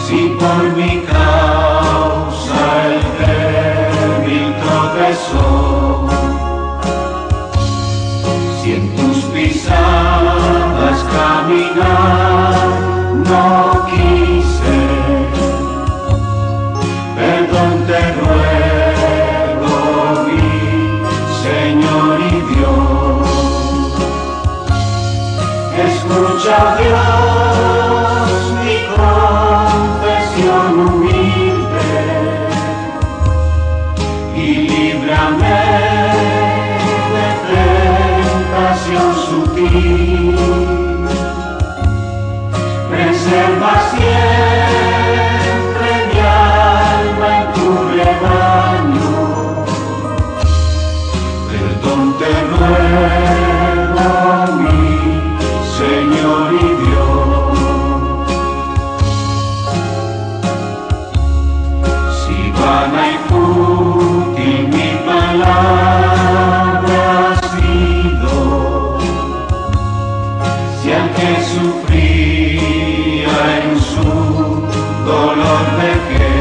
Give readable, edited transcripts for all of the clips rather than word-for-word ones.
Si por mi causa el débil tropezó, si en tus pisadas caminar no quise, perdón te ruego, mi Señor y Dios. Escucha, Dios, mi confesión humilde y líbrame de tentación sutil. Preserva siempre mi alma en tu rebaño. Perdón te ruego, mi Señor y Dios. Si vana y fútil mi palabra ha sido, si al que sufría en su dolor dejé,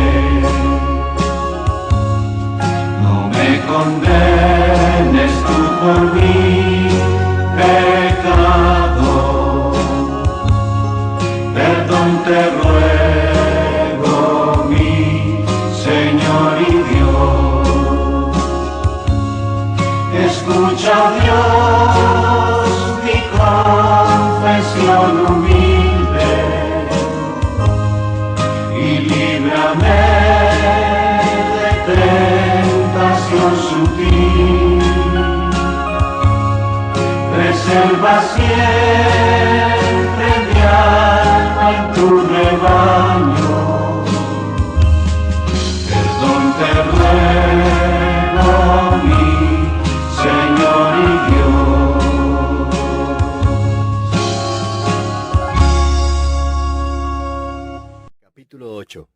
no me condenes tú por mi pecado. Perdón te ruego, mi Señor y Dios. Escucha, Dios, mi confesión humilde y líbrame de tentación sutil. Preserva siempre mi alma en tu rebaño. Perdón te ruego, mi Señor y Dios. Capítulo 8.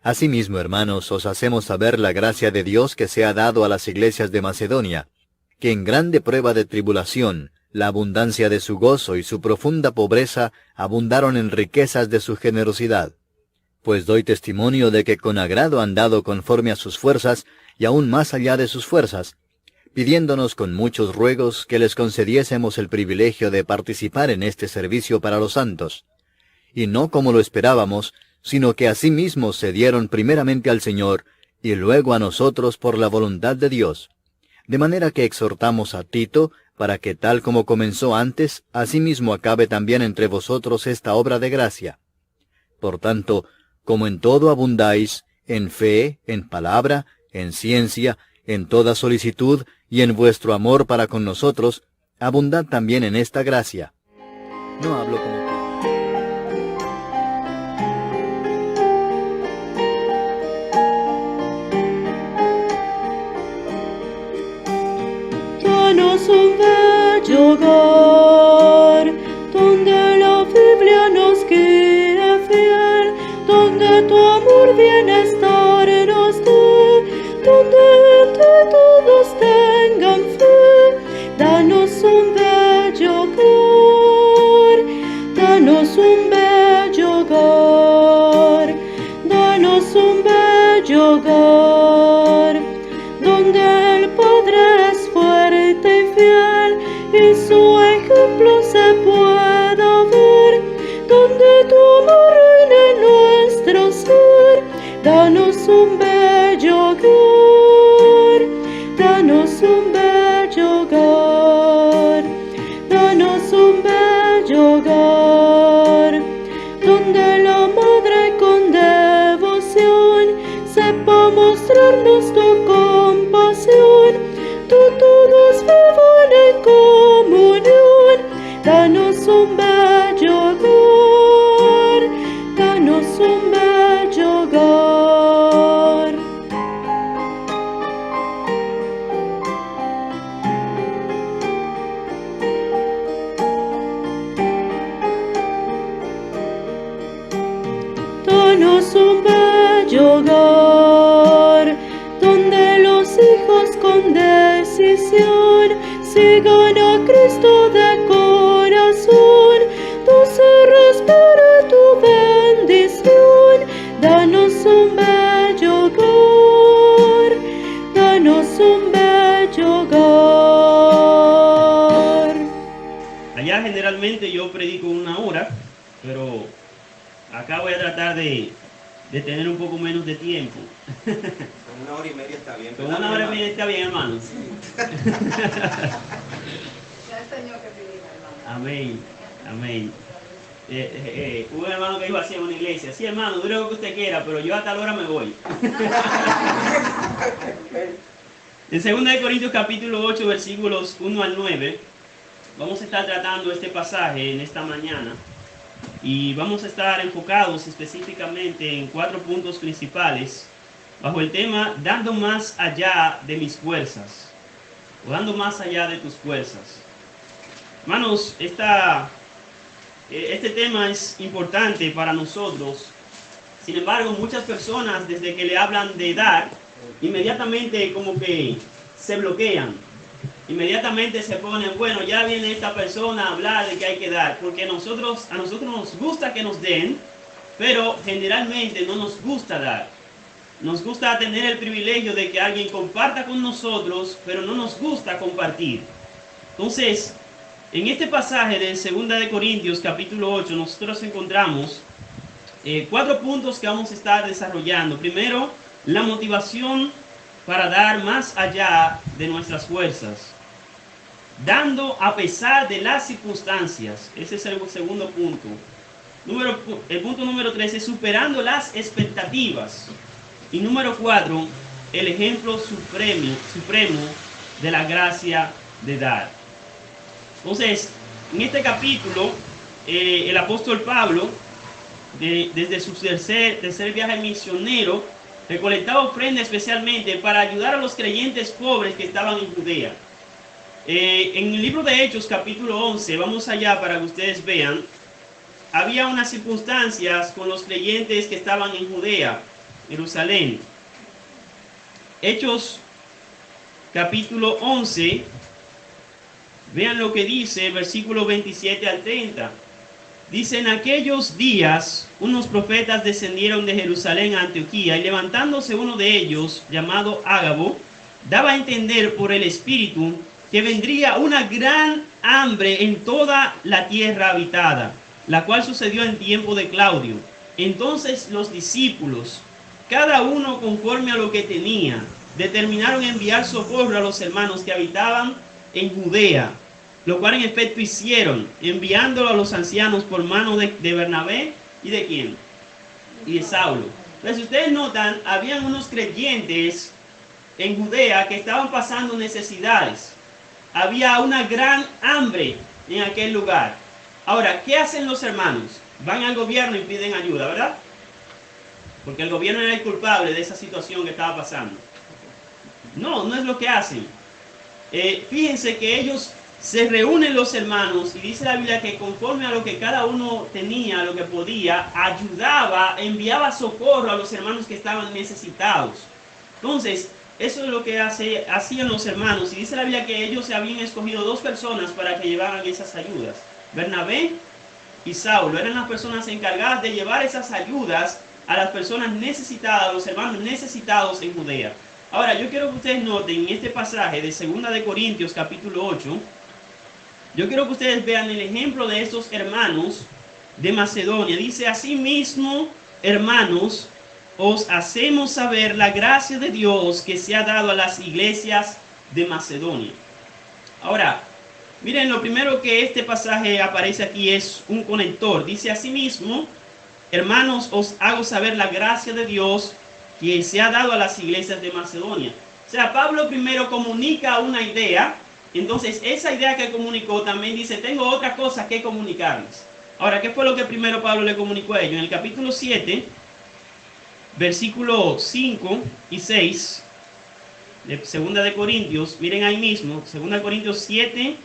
Asimismo, hermanos, os hacemos saber la gracia de Dios que se ha dado a las iglesias de Macedonia, que en grande prueba de tribulación, la abundancia de su gozo y su profunda pobreza abundaron en riquezas de su generosidad. Pues doy testimonio de que con agrado han dado conforme a sus fuerzas, y aún más allá de sus fuerzas, pidiéndonos con muchos ruegos que les concediésemos el privilegio de participar en este servicio para los santos. Y no como lo esperábamos, sino que asimismo se dieron primeramente al Señor, y luego a nosotros por la voluntad de Dios. De manera que exhortamos a Tito, para que tal como comenzó antes, asimismo acabe también entre vosotros esta obra de gracia. Por tanto, como en todo abundáis, en fe, en palabra, en ciencia, en toda solicitud, y en vuestro amor para con nosotros, abundad también en esta gracia. No hablo como tú. Danos un bello hogar, donde la Biblia nos guíe fiel, donde tu amor bienestar nos dé, donde entre todos tengan fe. Danos un bello hogar, danos un bello hogar, danos un bello hogar, donde el Padre es fuerte y fiel, y su ejemplo se pueda ver, donde tu amor reine en nuestro ser. Danos un bello hogar, danos un bello hogar, danos un bello hogar, donde la Madre con devoción sepa mostrarnos tu compasión, todos vivan en comunión. Danos un bello hogar, danos un bello hogar. Danos un bello hogar, donde los hijos con decisión sigan a Cristo de corazón, donde se respire tu bendición. usualmente yo predico 1 hora, pero acá voy a tratar de tener un poco menos de tiempo. Con 1 hora y media está bien. Con 1 hora y media está bien, hermano. Ya el Señor que te diga, hermano. Amén, amén. Hubo un hermano que dijo así en una iglesia: sí, hermano, dure lo que usted quiera, pero yo a tal hora me voy. En 2 Corintios capítulo 8, versículos 1 al 9, vamos a estar tratando este pasaje en esta mañana y vamos a estar enfocados específicamente en 4 puntos principales bajo el tema dando más allá de mis fuerzas, o dando más allá de tus fuerzas. Hermanos, este tema es importante para nosotros. Sin embargo, muchas personas, desde que le hablan de dar, inmediatamente como que se bloquean. Inmediatamente se ponen, bueno, ya viene esta persona a hablar de que hay que dar, porque a nosotros nos gusta que nos den, pero generalmente no nos gusta dar. Nos gusta tener el privilegio de que alguien comparta con nosotros, pero no nos gusta compartir. Entonces, en este pasaje de 2 Corintios capítulo 8, nosotros encontramos 4 puntos que vamos a estar desarrollando. Primero, la motivación para dar más allá de nuestras fuerzas. Dando a pesar de las circunstancias. Ese es el segundo punto. El punto número 3 es superando las expectativas. Y número 4, el ejemplo supremo de la gracia de dar. Entonces, en este capítulo, el apóstol Pablo, desde su tercer viaje misionero, recolectaba ofrenda especialmente para ayudar a los creyentes pobres que estaban en Judea. En el libro de Hechos, capítulo 11, vamos allá para que ustedes vean, había unas circunstancias con los creyentes que estaban en Judea, Jerusalén. Hechos, capítulo 11, vean lo que dice, versículo 27 al 30. Dice: en aquellos días unos profetas descendieron de Jerusalén a Antioquía, y levantándose uno de ellos, llamado Ágabo, daba a entender por el Espíritu que vendría una gran hambre en toda la tierra habitada, la cual sucedió en tiempo de Claudio. Entonces los discípulos, cada uno conforme a lo que tenía, determinaron enviar socorro a los hermanos que habitaban en Judea, lo cual en efecto hicieron, enviándolo a los ancianos por mano de Bernabé y de ¿quién? Y de Saulo. Entonces, si ustedes notan, habían unos creyentes en Judea que estaban pasando necesidades. Había una gran hambre en aquel lugar. Ahora, ¿qué hacen los hermanos? Van al gobierno y piden ayuda, ¿verdad? Porque el gobierno era el culpable de esa situación que estaba pasando. No, no es lo que hacen. Fíjense que ellos se reúnen los hermanos y dice la Biblia que conforme a lo que cada uno tenía, a lo que podía, ayudaba, enviaba socorro a los hermanos que estaban necesitados. Entonces, eso es lo que hacían los hermanos. Y dice la Biblia que ellos se habían escogido 2 personas para que llevaran esas ayudas. Bernabé y Saulo eran las personas encargadas de llevar esas ayudas a las personas necesitadas, a los hermanos necesitados en Judea. Ahora, yo quiero que ustedes noten en este pasaje de 2 Corintios capítulo 8, yo quiero que ustedes vean el ejemplo de estos hermanos de Macedonia. Dice: asimismo, hermanos, os hacemos saber la gracia de Dios que se ha dado a las iglesias de Macedonia. Ahora, miren, lo primero que este pasaje aparece aquí es un conector. Dice: asimismo, hermanos, os hago saber la gracia de Dios que se ha dado a las iglesias de Macedonia. O sea, Pablo primero comunica una idea. Entonces, esa idea que comunicó también dice: tengo otra cosa que comunicarles. Ahora, ¿qué fue lo que primero Pablo le comunicó a ellos? En el capítulo 7, versículos 5 y 6 de 2 Corintios, miren ahí mismo, 2 Corintios 7,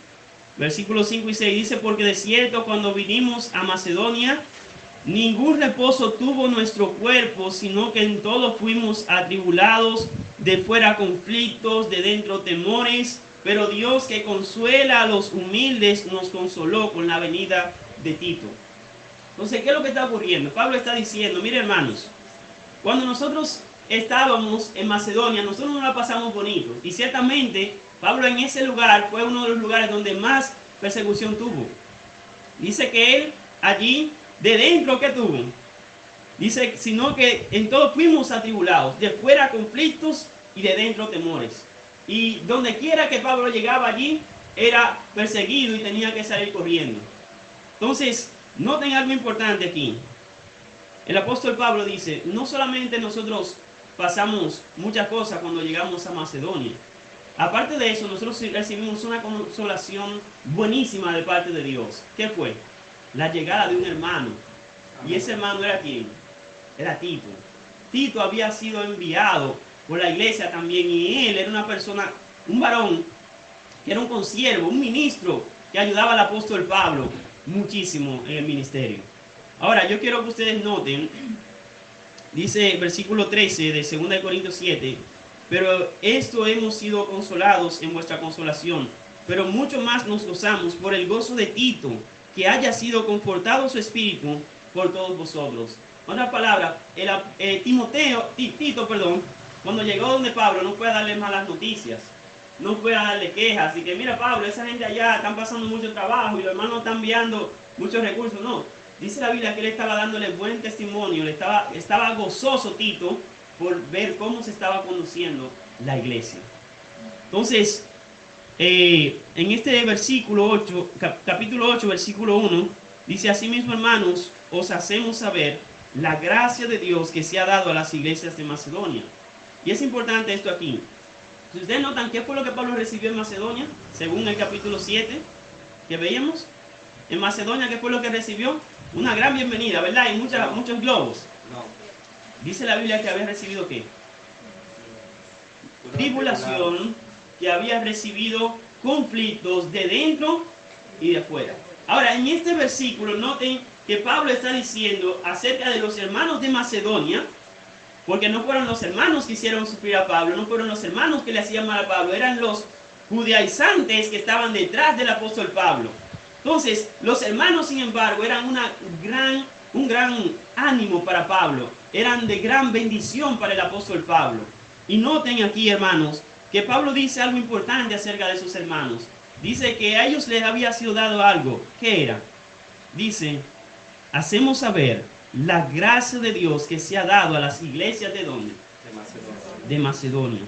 versículos 5 y 6, dice: porque de cierto, cuando vinimos a Macedonia, ningún reposo tuvo nuestro cuerpo, sino que en todo fuimos atribulados, de fuera conflictos, de dentro temores. Pero Dios, que consuela a los humildes, nos consoló con la venida de Tito. Entonces, ¿qué es lo que está ocurriendo? Pablo está diciendo: mire, hermanos, cuando nosotros estábamos en Macedonia, nosotros no la pasamos bonito. Y ciertamente, Pablo en ese lugar fue uno de los lugares donde más persecución tuvo. Dice que él allí, de dentro, ¿qué tuvo? Dice, sino que en todo fuimos atribulados, de fuera conflictos y de dentro temores. Y donde quiera que Pablo llegaba allí, era perseguido y tenía que salir corriendo. Entonces, noten algo importante aquí. El apóstol Pablo dice, no solamente nosotros pasamos muchas cosas cuando llegamos a Macedonia. Aparte de eso, nosotros recibimos una consolación buenísima de parte de Dios. ¿Qué fue? La llegada de un hermano. Y ese hermano era ¿quién? Era Tito. Tito había sido enviado por la iglesia también, y él era una persona, un varón, que era un consiervo, un ministro, que ayudaba al apóstol Pablo muchísimo en el ministerio. Ahora, yo quiero que ustedes noten, dice versículo 13 de 2 Corintios 7, pero esto hemos sido consolados en vuestra consolación, pero mucho más nos gozamos por el gozo de Tito, que haya sido confortado su espíritu por todos vosotros. Otra palabra, Tito, cuando llegó donde Pablo, no fue a darle malas noticias, no fue a darle quejas, y que mira Pablo, esa gente allá están pasando mucho trabajo y los hermanos están enviando muchos recursos. No, dice la Biblia que él estaba dándole buen testimonio, estaba gozoso Tito por ver cómo se estaba conduciendo la iglesia. Entonces, en este versículo 8, capítulo 8, versículo 1, dice: asimismo, hermanos, os hacemos saber la gracia de Dios que se ha dado a las iglesias de Macedonia. Y es importante esto aquí. Si ustedes notan, ¿qué fue lo que Pablo recibió en Macedonia? Según el capítulo 7 que veíamos. En Macedonia, ¿qué fue lo que recibió? Una gran bienvenida, ¿verdad? Y muchos globos. No. Dice la Biblia que había recibido ¿qué? Tribulación, que había recibido conflictos de dentro y de afuera. Ahora, en este versículo, noten que Pablo está diciendo acerca de los hermanos de Macedonia, porque no fueron los hermanos que hicieron sufrir a Pablo, no fueron los hermanos que le hacían mal a Pablo, eran los judaizantes que estaban detrás del apóstol Pablo. Entonces, los hermanos, sin embargo, eran un gran ánimo para Pablo, eran de gran bendición para el apóstol Pablo. Y noten aquí, hermanos, que Pablo dice algo importante acerca de sus hermanos. Dice que a ellos les había sido dado algo. ¿Qué era? Dice: hacemos saber la gracia de Dios que se ha dado a las iglesias ¿de dónde? De Macedonia. De Macedonia.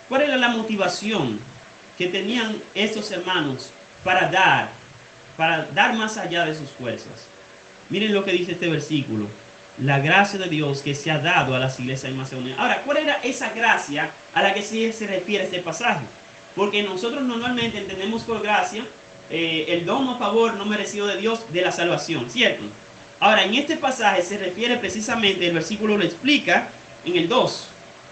¿Cuál era la motivación que tenían estos hermanos para dar más allá de sus fuerzas? Miren lo que dice este versículo: la gracia de Dios que se ha dado a las iglesias de Macedonia. Ahora, ¿cuál era esa gracia a la que se refiere este pasaje? Porque nosotros normalmente entendemos por gracia el don o favor no merecido de Dios de la salvación, ¿cierto? Ahora, en este pasaje se refiere precisamente, el versículo lo explica en el 2.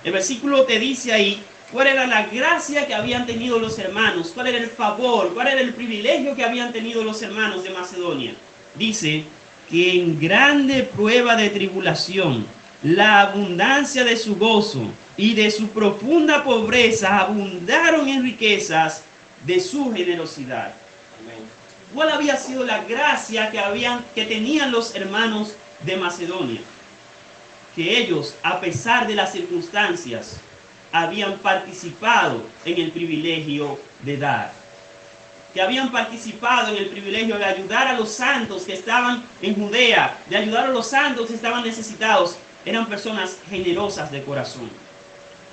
El versículo te dice ahí cuál era la gracia que habían tenido los hermanos, cuál era el favor, cuál era el privilegio que habían tenido los hermanos de Macedonia. Dice que en grande prueba de tribulación, la abundancia de su gozo y de su profunda pobreza abundaron en riquezas de su generosidad. Amén. ¿Cuál había sido la gracia que tenían los hermanos de Macedonia? Que ellos, a pesar de las circunstancias, habían participado en el privilegio de dar. Que habían participado en el privilegio de ayudar a los santos que estaban en Judea, de ayudar a los santos que estaban necesitados. Eran personas generosas de corazón.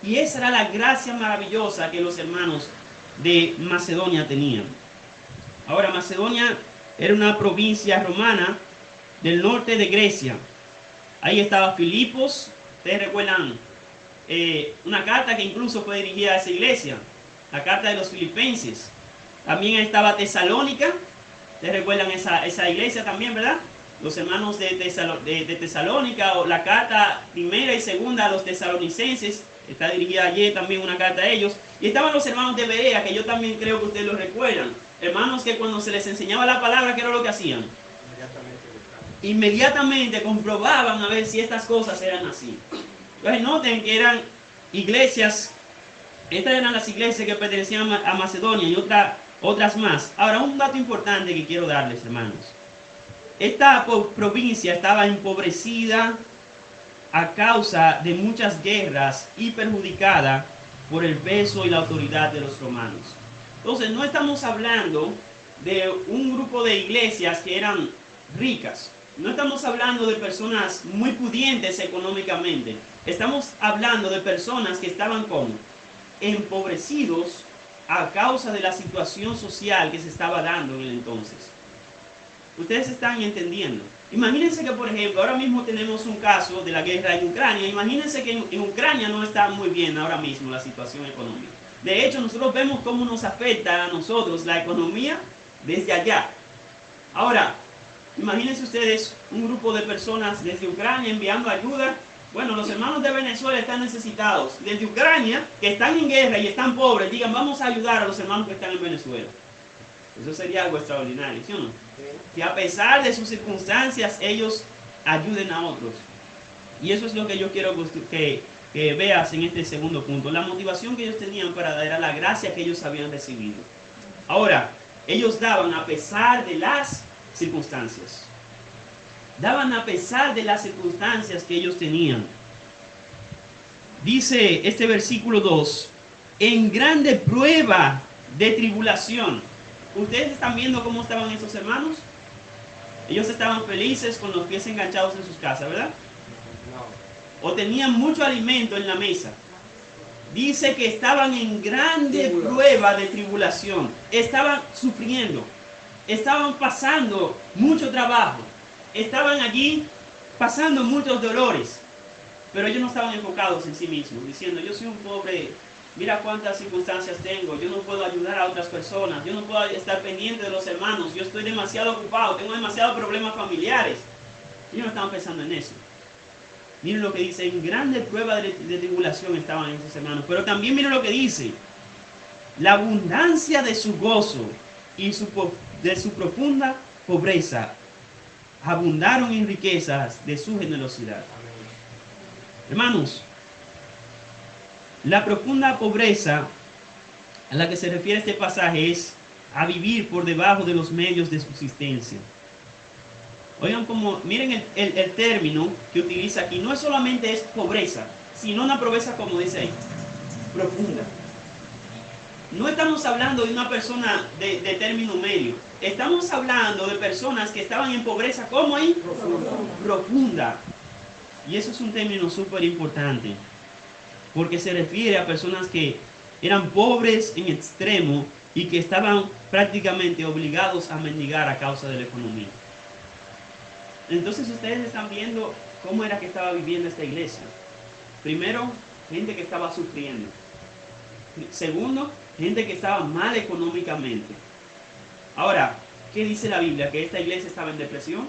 Y esa era la gracia maravillosa que los hermanos de Macedonia tenían. Ahora, Macedonia era una provincia romana del norte de Grecia. Ahí estaba Filipos. Ustedes recuerdan una carta que incluso fue dirigida a esa iglesia, la carta de los filipenses. También estaba Tesalónica. Ustedes recuerdan esa iglesia también, ¿verdad? Los hermanos de Tesalónica, o la carta primera y segunda a los tesalonicenses, está dirigida allí también una carta a ellos. Y estaban los hermanos de Berea, que yo también creo que ustedes los recuerdan. Hermanos que cuando se les enseñaba la palabra, ¿qué era lo que hacían? Inmediatamente comprobaban a ver si estas cosas eran así. Entonces noten que eran iglesias, estas eran las iglesias que pertenecían a Macedonia y otras más. Ahora, un dato importante que quiero darles, hermanos. Esta provincia estaba empobrecida a causa de muchas guerras y perjudicada por el peso y la autoridad de los romanos. Entonces no estamos hablando de un grupo de iglesias que eran ricas. No estamos hablando de personas muy pudientes económicamente. Estamos hablando de personas que estaban como empobrecidos a causa de la situación social que se estaba dando en el entonces. Ustedes están entendiendo. Imagínense que, por ejemplo, ahora mismo tenemos un caso de la guerra en Ucrania. Imagínense que en Ucrania no está muy bien ahora mismo la situación económica. De hecho, nosotros vemos cómo nos afecta a nosotros la economía desde allá. Ahora, imagínense ustedes un grupo de personas desde Ucrania enviando ayuda. Bueno, los hermanos de Venezuela están necesitados. Desde Ucrania, que están en guerra y están pobres, digan, vamos a ayudar a los hermanos que están en Venezuela. Eso sería algo extraordinario, ¿sí o no? Que a pesar de sus circunstancias, ellos ayuden a otros. Y eso es lo que yo quiero que veas en este segundo punto. La motivación que ellos tenían para dar a la gracia que ellos habían recibido. Ahora, ellos daban a pesar de las circunstancias. Daban a pesar de las circunstancias que ellos tenían. Dice este versículo 2, en grande prueba de tribulación. ¿Ustedes están viendo cómo estaban esos hermanos? Ellos estaban felices con los pies enganchados en sus casas, ¿verdad? O tenían mucho alimento en la mesa. Dice que estaban en grande prueba de tribulación. Estaban sufriendo. Estaban pasando mucho trabajo. Estaban allí pasando muchos dolores. Pero ellos no estaban enfocados en sí mismos, diciendo, yo soy un pobre, mira cuántas circunstancias tengo, yo no puedo ayudar a otras personas, yo no puedo estar pendiente de los hermanos, yo estoy demasiado ocupado, tengo demasiados problemas familiares. Ellos no estaban pensando en eso. Miren lo que dice, en grande prueba de tribulación estaban esos hermanos. Pero también miren lo que dice, la abundancia de su gozo y de su profunda pobreza abundaron en riquezas de su generosidad. Hermanos, la profunda pobreza a la que se refiere este pasaje es a vivir por debajo de los medios de subsistencia. Oigan como, miren el término que utiliza aquí, no es solamente es pobreza, sino una pobreza como dice ahí, profunda. No estamos hablando de una persona de término medio, estamos hablando de personas que estaban en pobreza, ¿cómo ahí? Profunda. Y eso es un término súper importante, porque se refiere a personas que eran pobres en extremo y que estaban prácticamente obligados a mendigar a causa de la economía. Entonces ustedes están viendo cómo era que estaba viviendo esta iglesia. Primero, gente que estaba sufriendo. Segundo, gente que estaba mal económicamente. Ahora, ¿qué dice la Biblia? ¿Que esta iglesia estaba en depresión?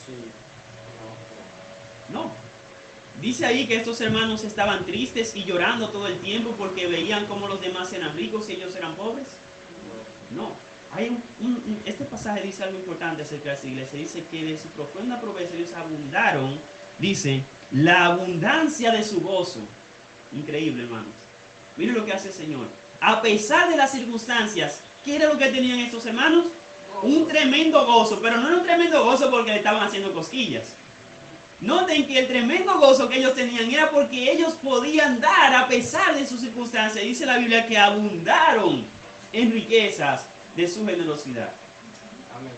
Sí. No. Dice ahí que estos hermanos estaban tristes y llorando todo el tiempo porque veían cómo los demás eran ricos y ellos eran pobres. No. Hay este pasaje dice algo importante acerca de esta iglesia. Dice que de su profunda pobreza ellos abundaron, dice, la abundancia de su gozo. Increíble, hermanos. Miren lo que hace el Señor. A pesar de las circunstancias, ¿qué era lo que tenían estos hermanos? Un tremendo gozo, pero no era un tremendo gozo porque le estaban haciendo cosquillas. Noten que el tremendo gozo que ellos tenían era porque ellos podían dar a pesar de sus circunstancias. Dice la Biblia que abundaron en riquezas de su generosidad. Amén.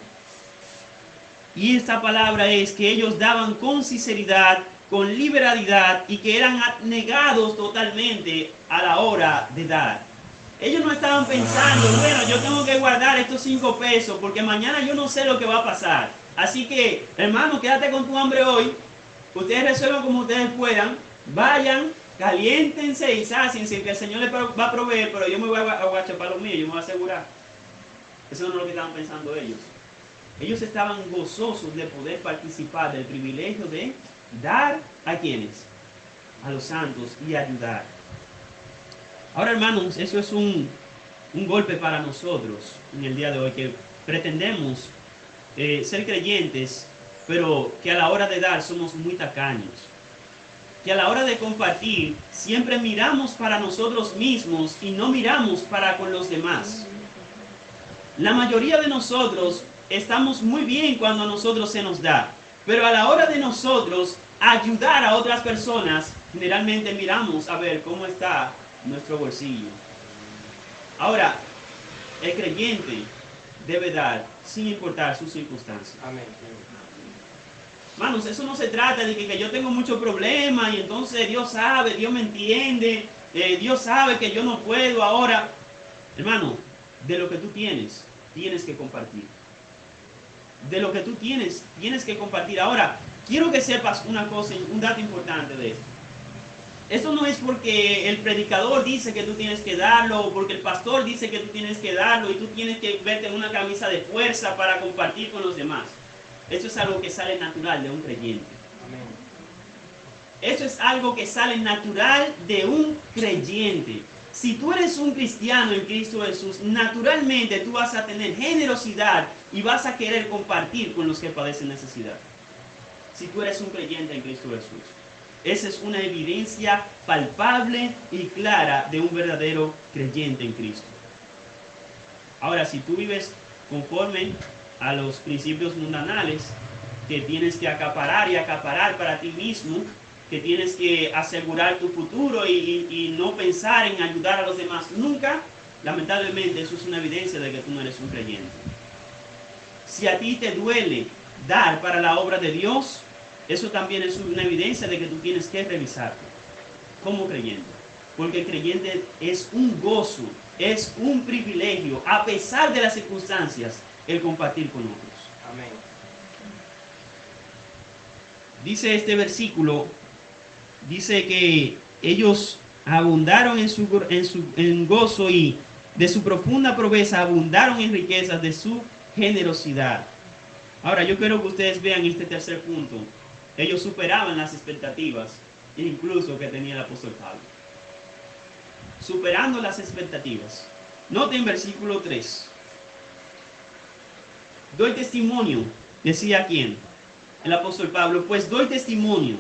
Y esta palabra es que ellos daban con sinceridad, con liberalidad y que eran negados totalmente a la hora de dar. Ellos no estaban pensando, bueno, yo tengo que guardar estos 5 pesos porque mañana yo no sé lo que va a pasar. Así que, hermano, quédate con tu hambre hoy. Ustedes resuelvan como ustedes puedan. Vayan, caliéntense y sáciense que el Señor les va a proveer, pero yo me voy a chapar lo mío, yo me voy a asegurar. Eso no es lo que estaban pensando ellos. Ellos estaban gozosos de poder participar del privilegio de dar a quienes, a los santos y ayudar. Ahora, hermanos, eso es un golpe para nosotros en el día de hoy, que pretendemos ser creyentes, pero que a la hora de dar somos muy tacaños. Que a la hora de compartir siempre miramos para nosotros mismos y no miramos para con los demás. La mayoría de nosotros estamos muy bien cuando a nosotros se nos da, pero a la hora de nosotros ayudar a otras personas, generalmente miramos a ver cómo está nuestro bolsillo. Ahora, el creyente debe dar sin importar sus circunstancias. Amén. Hermanos, eso no se trata de que yo tengo muchos problemas y entonces Dios sabe, Dios me entiende, Dios sabe que yo no puedo ahora. Hermano, de lo que tú tienes, tienes que compartir. De lo que tú tienes, tienes que compartir. Ahora, quiero que sepas una cosa, un dato importante de esto. Esto no es porque el predicador dice que tú tienes que darlo, o porque el pastor dice que tú tienes que darlo y tú tienes que verte en una camisa de fuerza para compartir con los demás. Eso es algo que sale natural de un creyente. Amén. Eso es algo que sale natural de un creyente. Si tú eres un cristiano en Cristo Jesús, naturalmente tú vas a tener generosidad y vas a querer compartir con los que padecen necesidad. Si tú eres un creyente en Cristo Jesús. Esa es una evidencia palpable y clara de un verdadero creyente en Cristo. Ahora, si tú vives conforme a los principios mundanales, que tienes que acaparar y acaparar para ti mismo, que tienes que asegurar tu futuro y no pensar en ayudar a los demás nunca, lamentablemente eso es una evidencia de que tú no eres un creyente. Si a ti te duele dar para la obra de Dios, eso también es una evidencia de que tú tienes que revisarte como creyente. Porque el creyente es un gozo, es un privilegio, a pesar de las circunstancias, el compartir con otros. Amén. Dice este versículo, dice que ellos abundaron en gozo y de su profunda pobreza abundaron en riquezas de su generosidad. Ahora yo quiero que ustedes vean este tercer punto. Ellos superaban las expectativas, incluso que tenía el apóstol Pablo. Superando las expectativas. Noten versículo 3. Doy testimonio, decía quién, el apóstol Pablo, pues doy testimonio.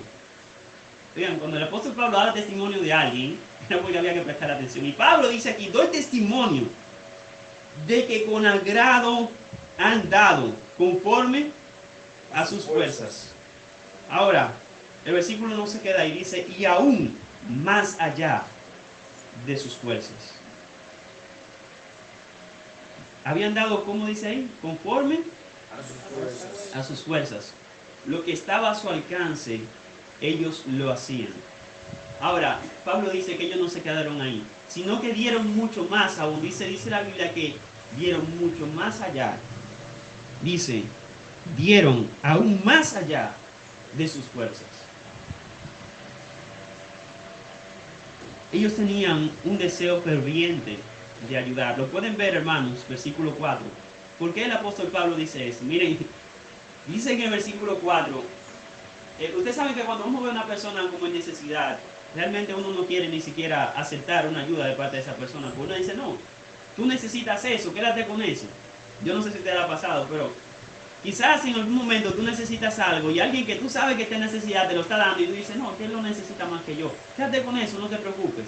Vean, cuando el apóstol Pablo da testimonio de alguien, era porque había que prestar atención. Y Pablo dice aquí, doy testimonio de que con agrado han dado conforme a sus fuerzas. Ahora, el versículo no se queda ahí, dice, y aún más allá de sus fuerzas. Habían dado, ¿cómo dice ahí? Conforme a sus fuerzas. Lo que estaba a su alcance, ellos lo hacían. Ahora, Pablo dice que ellos no se quedaron ahí, sino que dieron mucho más aún. Dice la Biblia que dieron mucho más allá. Dice, dieron aún más allá de sus fuerzas. Ellos tenían un deseo ferviente de ayudar. Lo pueden ver, hermanos, versículo 4. ¿Por qué el apóstol Pablo dice eso? Miren, dice en el versículo 4, ustedes saben que cuando uno ve a una persona como en necesidad, realmente uno no quiere ni siquiera aceptar una ayuda de parte de esa persona. Porque uno dice, no, tú necesitas eso, quédate con eso. Yo no sé si te ha pasado, pero quizás en algún momento tú necesitas algo y alguien que tú sabes que está en necesidad te lo está dando y tú dices, no, que él lo necesita más que yo. Quédate con eso, no te preocupes.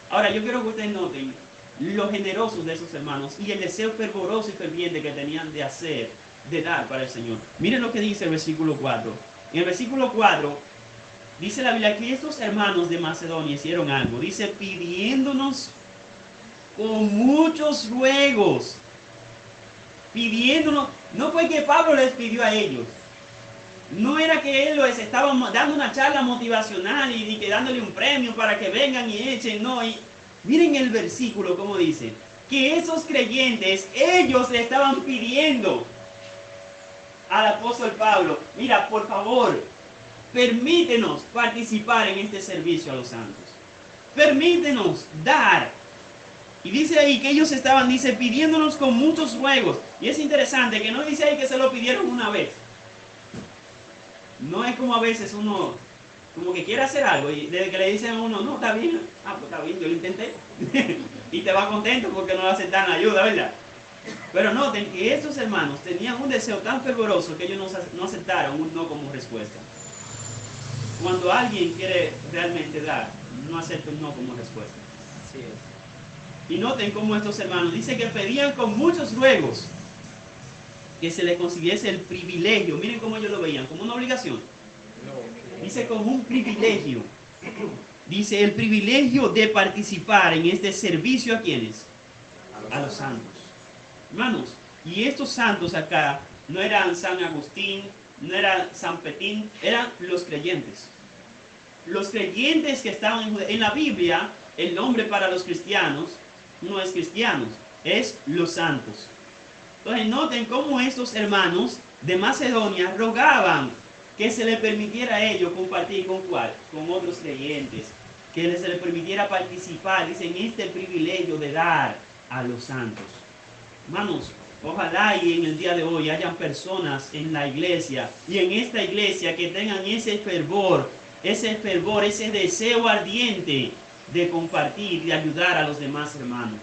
Ahora, yo quiero que ustedes noten lo generosos de esos hermanos y el deseo fervoroso y ferviente que tenían de hacer, de dar para el Señor. Miren lo que dice el versículo 4. En el versículo 4 dice la Biblia que estos hermanos de Macedonia hicieron algo. Dice, pidiéndonos con muchos ruegos. Pidiéndonos, no fue que Pablo les pidió a ellos. No era que él les estaba dando una charla motivacional y que dándole un premio para que vengan y echen, no. Y miren el versículo como dice, que esos creyentes, ellos le estaban pidiendo al apóstol Pablo, mira, por favor, permítenos participar en este servicio a los santos. Permítenos dar. Y dice ahí que ellos estaban, dice, pidiéndonos con muchos ruegos. Y es interesante que no dice ahí que se lo pidieron una vez. No es como a veces uno, como que quiere hacer algo y desde que le dicen a uno, no, está bien, pues está bien, yo lo intenté. Y te va contento porque no le aceptan ayuda, ¿verdad? Pero noten que estos hermanos tenían un deseo tan fervoroso que ellos no aceptaron un no como respuesta. Cuando alguien quiere realmente dar, no acepta un no como respuesta. Así es. Y noten cómo estos hermanos dice que pedían con muchos ruegos que se les consiguiese el privilegio. Miren cómo ellos lo veían, como una obligación. Dice como un privilegio. Dice el privilegio de participar en este servicio a quienes? A los santos. Hermanos, y estos santos acá no eran San Agustín, no eran San Petín, eran los creyentes. Los creyentes que estaban en la Biblia, el nombre para los cristianos no es cristianos, es los santos. Entonces noten cómo estos hermanos de Macedonia rogaban que se les permitiera a ellos compartir con ¿cuál? Con otros creyentes, que se les permitiera participar, dicen, este privilegio de dar a los santos. Hermanos, ojalá y en el día de hoy hayan personas en la iglesia y en esta iglesia que tengan ese fervor, ese deseo ardiente de compartir, de ayudar a los demás hermanos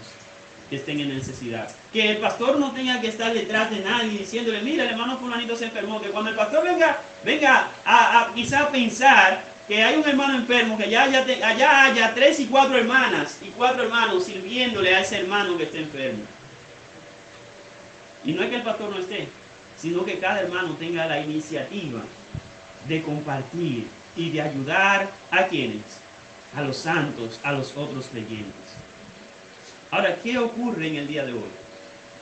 que estén en necesidad. Que el pastor no tenga que estar detrás de nadie diciéndole, mira, el hermano fulanito se enfermó. Que cuando el pastor venga a quizá pensar que hay un hermano enfermo, que allá haya 3 y 4 hermanas y 4 hermanos sirviéndole a ese hermano que esté enfermo. Y no es que el pastor no esté, sino que cada hermano tenga la iniciativa de compartir y de ayudar a quienes, a los santos, a los otros creyentes. Ahora, ¿qué ocurre en el día de hoy?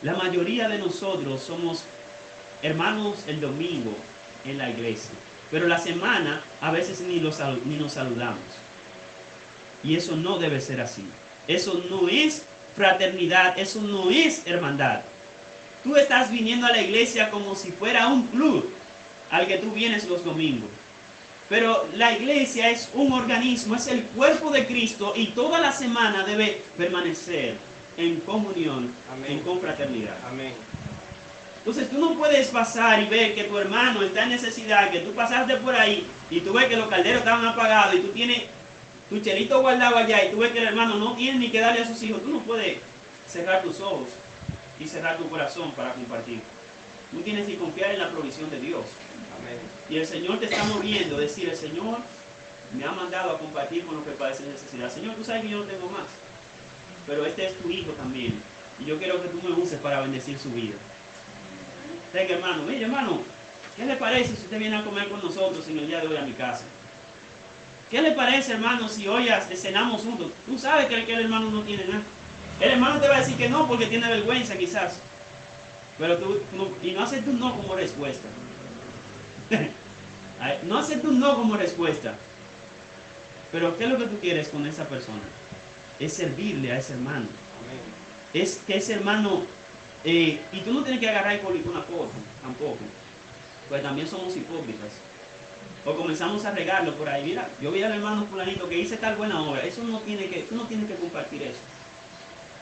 La mayoría de nosotros somos hermanos el domingo en la iglesia, pero la semana a veces ni nos saludamos. Y eso no debe ser así. Eso no es fraternidad, eso no es hermandad. Tú estás viniendo a la iglesia como si fuera un club al que tú vienes los domingos. Pero la iglesia es un organismo, es el cuerpo de Cristo y toda la semana debe permanecer en comunión, en confraternidad. Amén. Entonces tú no puedes pasar y ver que tu hermano está en necesidad, que tú pasaste por ahí y tú ves que los calderos estaban apagados y tú tienes tu chelito guardado allá y tú ves que el hermano no tiene ni que darle a sus hijos. Tú no puedes cerrar tus ojos y cerrar tu corazón para compartir. Tú tienes que confiar en la provisión de Dios. Amén. Y el Señor te está moviendo, decir, el Señor me ha mandado a compartir con los que padecen necesidad. Señor, tú sabes que yo no tengo más, pero este es tu hijo también. Y yo quiero que tú me uses para bendecir su vida. Venga, hermano, mire, hermano, ¿qué le parece si usted viene a comer con nosotros en el día de hoy a mi casa? ¿Qué le parece, hermano, si hoy cenamos juntos? Tú sabes que el hermano no tiene nada. El hermano te va a decir que no porque tiene vergüenza quizás. Pero tú no aceptes un no como respuesta. No aceptes un no como respuesta. Pero ¿qué es lo que tú quieres con esa persona? Es servirle a ese hermano. Amén. Es que ese hermano, y tú no tienes que agarrar y publicar una foto, tampoco. Pues también somos hipócritas. O comenzamos a regarlo por ahí. Mira, yo vi al hermano fulanito que hice tal buena obra. Tú no tienes que compartir eso.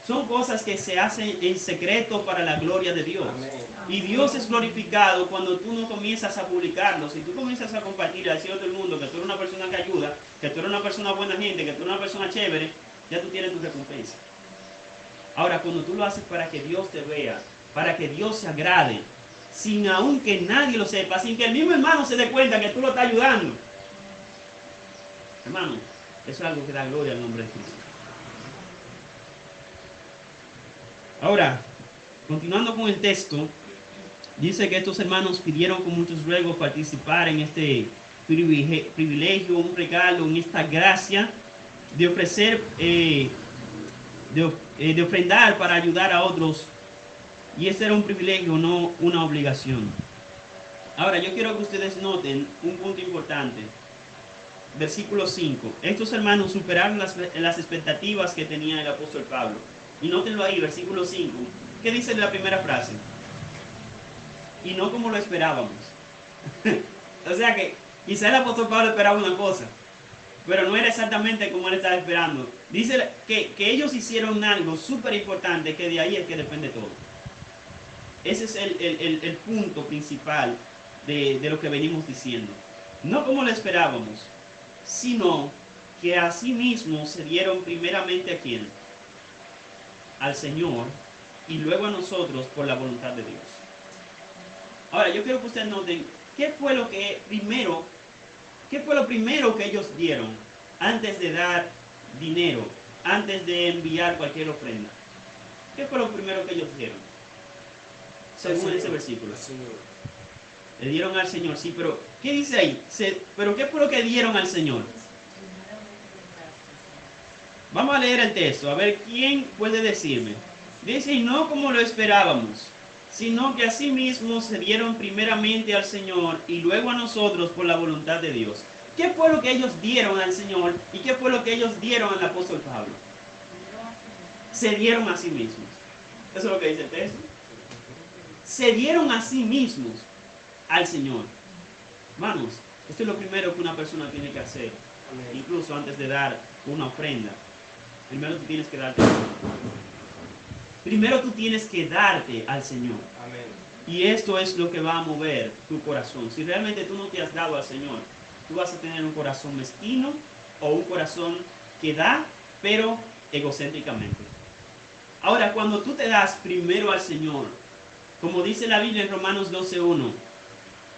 Son cosas que se hacen en secreto para la gloria de Dios. Amén. Y Dios es glorificado cuando tú no comienzas a publicarlo. Si tú comienzas a compartir y a decir a todo el mundo que tú eres una persona que ayuda, que tú eres una persona buena gente, que tú eres una persona chévere, ya tú tienes tu recompensa. Ahora, cuando tú lo haces para que Dios te vea, para que Dios se agrade, sin aun que nadie lo sepa, sin que el mismo hermano se dé cuenta que tú lo estás ayudando, hermano, eso es algo que da gloria al nombre de Cristo. Ahora, continuando con el texto, dice que estos hermanos pidieron con muchos ruegos participar en este privilegio, un regalo, en esta gracia de ofrecer, de ofrendar para ayudar a otros. Y este era un privilegio, no una obligación. Ahora, yo quiero que ustedes noten un punto importante. Versículo 5. Estos hermanos superaron las expectativas que tenía el apóstol Pablo. Y nótenlo ahí, versículo 5. ¿Qué dice la primera frase? Y no como lo esperábamos. O sea que quizá el apóstol Pablo esperaba una cosa, pero no era exactamente como él estaba esperando. Dice que ellos hicieron algo súper importante, que de ahí es que depende todo. Ese es el punto principal de lo que venimos diciendo. No como lo esperábamos, sino que asimismo se dieron primeramente a quién, al Señor, y luego a nosotros por la voluntad de Dios. Ahora, yo quiero que ustedes noten qué fue lo primero que ellos dieron antes de dar dinero, antes de enviar cualquier ofrenda. ¿Qué fue lo primero que ellos dieron? Según ese versículo. Le dieron al Señor, sí, pero ¿qué dice ahí? ¿Pero qué fue lo que dieron al Señor? Vamos a leer el texto, a ver quién puede decirme. Dice, y no como lo esperábamos, sino que asimismo se dieron primeramente al Señor y luego a nosotros por la voluntad de Dios. ¿Qué fue lo que ellos dieron al Señor y qué fue lo que ellos dieron al apóstol Pablo? Se dieron a sí mismos. Eso es lo que dice el texto. Se dieron a sí mismos al Señor. Hermanos, esto es lo primero que una persona tiene que hacer, incluso antes de dar una ofrenda. Primero tú tienes que darte al Señor. Primero tú tienes que darte al Señor. Amén. Y esto es lo que va a mover tu corazón. Si realmente tú no te has dado al Señor, tú vas a tener un corazón mezquino o un corazón que da, pero egocéntricamente. Ahora, cuando tú te das primero al Señor, como dice la Biblia en Romanos 12:1,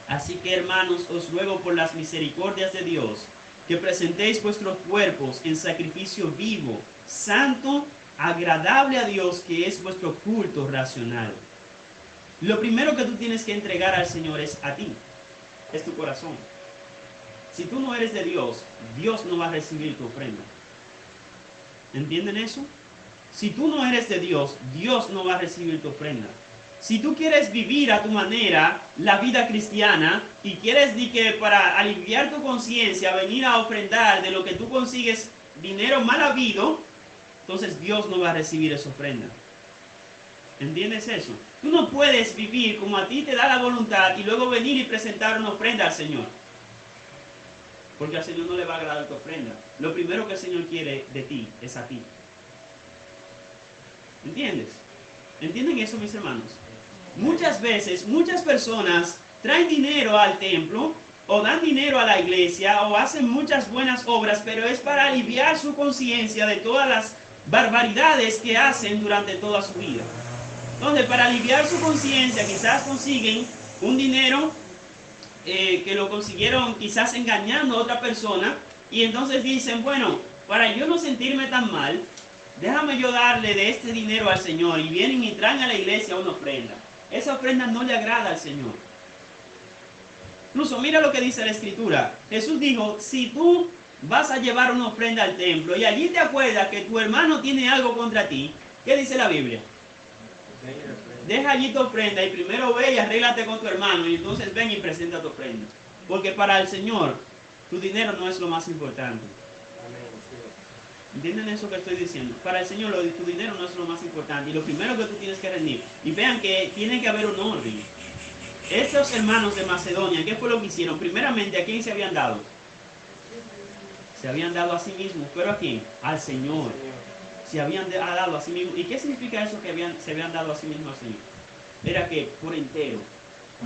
así que hermanos, os ruego por las misericordias de Dios, que presentéis vuestros cuerpos en sacrificio vivo, santo, agradable a Dios, que es vuestro culto racional. Lo primero que tú tienes que entregar al Señor es a ti, es tu corazón. Si tú no eres de Dios, Dios no va a recibir tu ofrenda. ¿Entienden eso? Si tú no eres de Dios, Dios no va a recibir tu ofrenda. Si tú quieres vivir a tu manera la vida cristiana y quieres que para aliviar tu conciencia venir a ofrendar de lo que tú consigues dinero mal habido, entonces Dios no va a recibir esa ofrenda. ¿Entiendes eso? Tú no puedes vivir como a ti te da la voluntad y luego venir y presentar una ofrenda al Señor. Porque al Señor no le va a agradar tu ofrenda. Lo primero que el Señor quiere de ti es a ti. ¿Entiendes? ¿Entienden eso, mis hermanos? Muchas veces, muchas personas traen dinero al templo o dan dinero a la iglesia o hacen muchas buenas obras, pero es para aliviar su conciencia de todas las barbaridades que hacen durante toda su vida. Entonces, para aliviar su conciencia, quizás consiguen un dinero que lo consiguieron quizás engañando a otra persona, y entonces dicen, bueno, para yo no sentirme tan mal, déjame yo darle de este dinero al Señor, y vienen y traen a la iglesia una ofrenda. Esa ofrenda no le agrada al Señor. Incluso mira lo que dice la Escritura. Jesús dijo, si tú vas a llevar una ofrenda al templo y allí te acuerdas que tu hermano tiene algo contra ti, ¿qué dice la Biblia? Deja allí tu ofrenda y primero ve y arréglate con tu hermano y entonces ven y presenta tu ofrenda. Porque para el Señor tu dinero no es lo más importante. ¿Entienden eso que estoy diciendo? Para el Señor tu dinero no es lo más importante y lo primero que tú tienes que rendir. Y vean que tiene que haber un orden. Estos hermanos de Macedonia, ¿qué fue lo que hicieron? Primeramente, ¿a quién se habían dado? Se habían dado a sí mismos. ¿Pero a quién? Al Señor. Se habían dado a sí mismos. ¿Y qué significa eso que se habían dado a sí mismos al Señor? Era que por entero,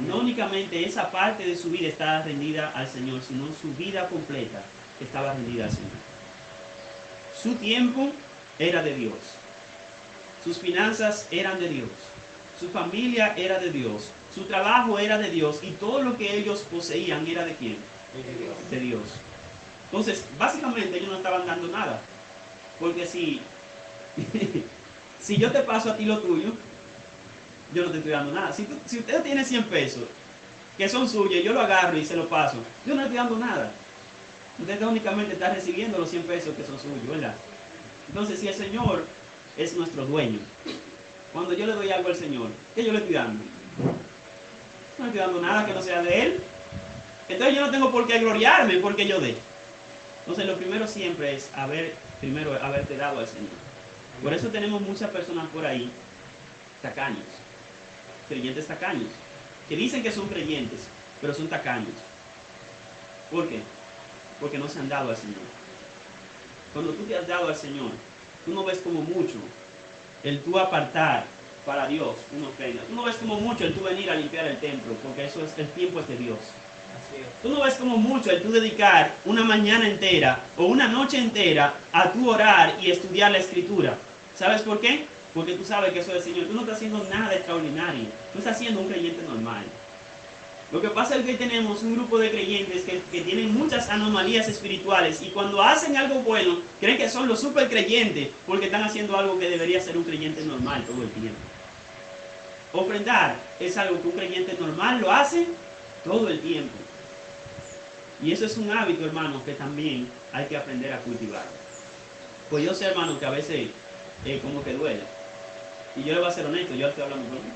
no únicamente esa parte de su vida estaba rendida al Señor, sino su vida completa estaba rendida al Señor. Su tiempo era de Dios. Sus finanzas eran de Dios. Su familia era de Dios. Su trabajo era de Dios. Y todo lo que ellos poseían era de ¿quién? De Dios. Entonces, básicamente ellos no estaban dando nada. Porque si yo te paso a ti lo tuyo, yo no te estoy dando nada. Si usted tiene 100 pesos, que son suyos, yo lo agarro y se lo paso, yo no le estoy dando nada. Usted únicamente está recibiendo los 100 pesos que son suyos, ¿verdad? Entonces, si el Señor es nuestro dueño, cuando yo le doy algo al Señor, ¿qué yo le estoy dando? No le estoy dando nada que no sea de Él. Entonces yo no tengo por qué gloriarme porque yo dé. Entonces lo primero siempre es haberte dado al Señor. Por eso tenemos muchas personas por ahí, tacaños, creyentes tacaños, que dicen que son creyentes, pero son tacaños. ¿Por qué? Porque no se han dado al Señor. Cuando tú te has dado al Señor, tú no ves como mucho el tú apartar para Dios una ofrenda. Tú no ves como mucho el tú venir a limpiar el templo, porque eso es el tiempo es de Dios. Tú no ves como mucho el tú dedicar una mañana entera o una noche entera a tú orar y estudiar la Escritura. ¿Sabes por qué? Porque tú sabes que eso es del Señor. Tú no estás haciendo nada extraordinario. Tú estás siendo un creyente normal. Lo que pasa es que tenemos un grupo de creyentes que tienen muchas anomalías espirituales y cuando hacen algo bueno, creen que son los super creyentes porque están haciendo algo que debería ser un creyente normal todo el tiempo. Ofrendar es algo que un creyente normal lo hace todo el tiempo. Y eso es un hábito, hermano, que también hay que aprender a cultivar. Pues yo sé, hermano, que a veces como que duele. Y yo le voy a ser honesto, yo estoy hablando con él.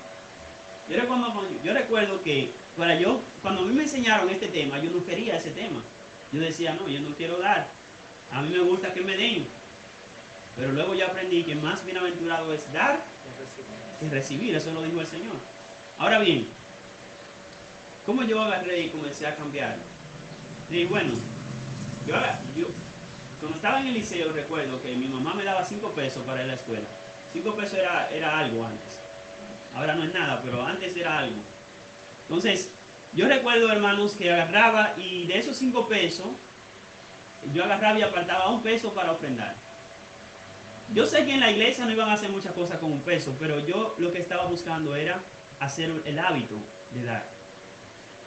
Yo recuerdo que cuando a mí me enseñaron este tema, yo no quería ese tema. Yo decía, no, yo no quiero dar. A mí me gusta que me den. Pero luego yo aprendí que más bienaventurado es dar que recibir. Eso lo dijo el Señor. Ahora bien, ¿cómo yo agarré y comencé a cambiar? Y bueno, yo cuando estaba en el liceo recuerdo que mi mamá me daba 5 pesos para ir a la escuela. 5 pesos era algo antes. Ahora no es nada, pero antes era algo. Entonces, yo recuerdo, hermanos, que agarraba y de esos 5 pesos, yo agarraba y apartaba 1 peso para ofrendar. Yo sé que en la iglesia no iban a hacer muchas cosas con 1 peso, pero yo lo que estaba buscando era hacer el hábito de dar.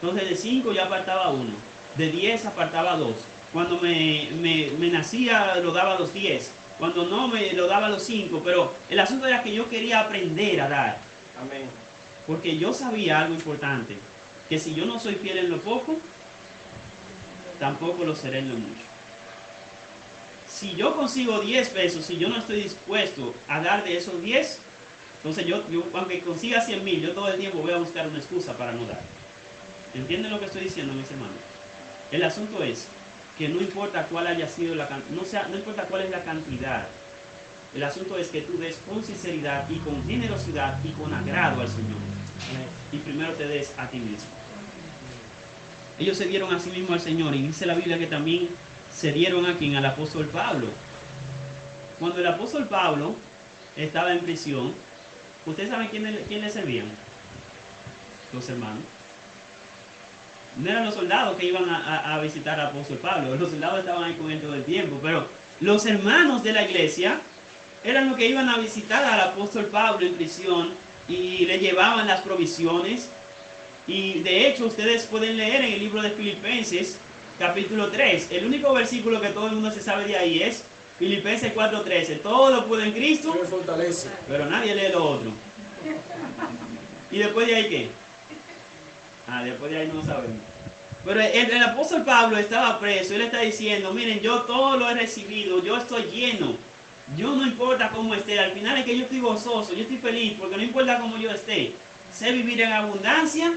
Entonces, de 5 yo apartaba 1, de 10 apartaba 2. Cuando me nacía, lo daba a los 10. Cuando no, me lo daba a los 5. Pero el asunto era que yo quería aprender a dar. Amén. Porque yo sabía algo importante. Que si yo no soy fiel en lo poco, tampoco lo seré en lo mucho. Si yo consigo 10 pesos, si yo no estoy dispuesto a dar de esos 10, entonces yo aunque consiga 100,000, yo todo el tiempo voy a buscar una excusa para no dar. ¿Entienden lo que estoy diciendo, mis hermanos? El asunto es que no importa cuál haya sido no importa cuál es la cantidad. El asunto es que tú des con sinceridad y con generosidad y con agrado al Señor. Y primero te des a ti mismo. Ellos se dieron a sí mismos al Señor, y dice la Biblia que también se dieron a quien, al apóstol Pablo. Cuando el apóstol Pablo estaba en prisión, ¿ustedes saben quién le servían? Los hermanos. No eran los soldados que iban a visitar al apóstol Pablo, los soldados estaban ahí con él todo el tiempo, pero los hermanos de la iglesia eran los que iban a visitar al apóstol Pablo en prisión y le llevaban las provisiones. Y de hecho ustedes pueden leer en el libro de Filipenses capítulo 3, el único versículo que todo el mundo se sabe de ahí es Filipenses 4:13, todo lo puedo en Cristo, Me fortalece. pero nadie lee lo otro. ¿Y después de ahí qué? Después de ahí no sabemos. Pero el apóstol Pablo estaba preso, él está diciendo, miren, yo todo lo he recibido, yo estoy lleno, yo no importa cómo esté, al final es que yo estoy gozoso, yo estoy feliz, porque no importa cómo yo esté, sé vivir en abundancia